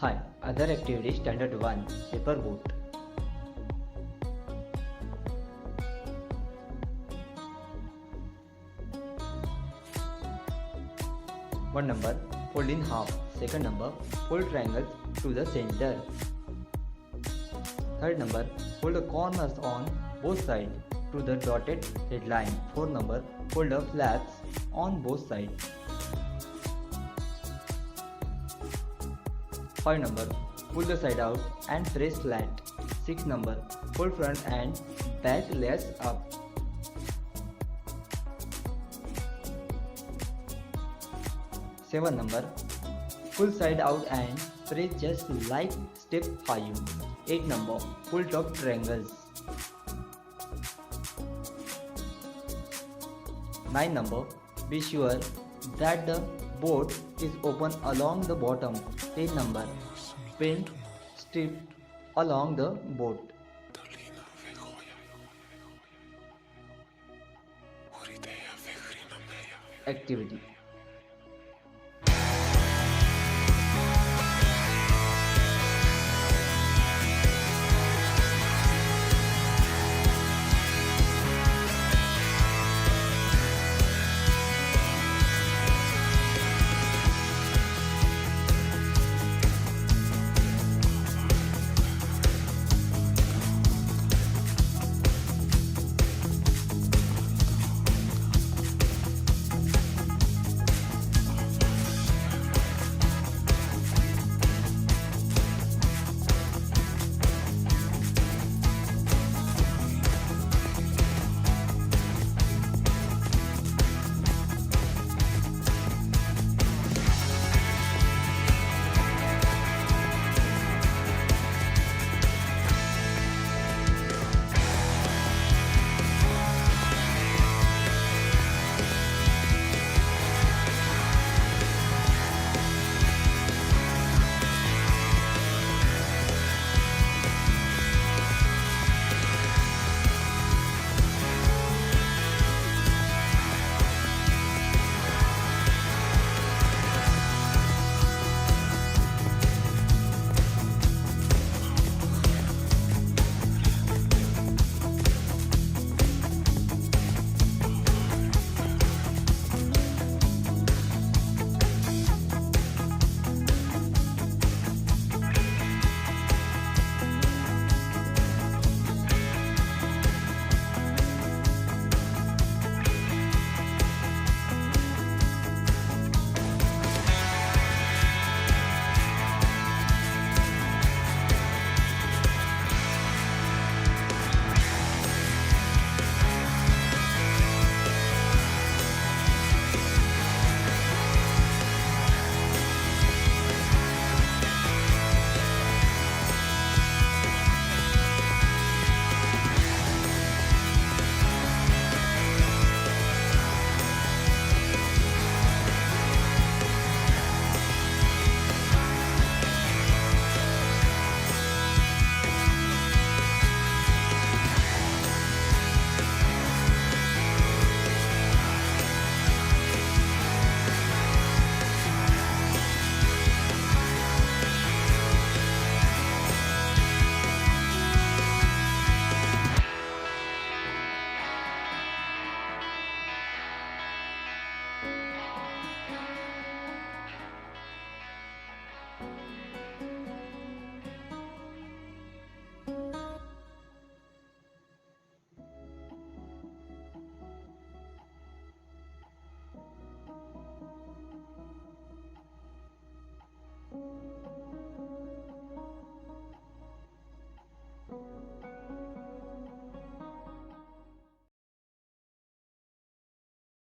Hi, other activity standard 1 paper boat. 1 number fold in half. Second number fold triangles to the center. Third number fold the corners on both sides to the dotted red line. Fourth number fold the flaps on both sides. 5 number pull the side out and press flat. 6 number fold front and back layers up. 7 number pull side out and press just like step 5. 8 number pull top triangles. 9 number be sure that the boat is open along the bottom. 10 number paint strip along the boat. Activity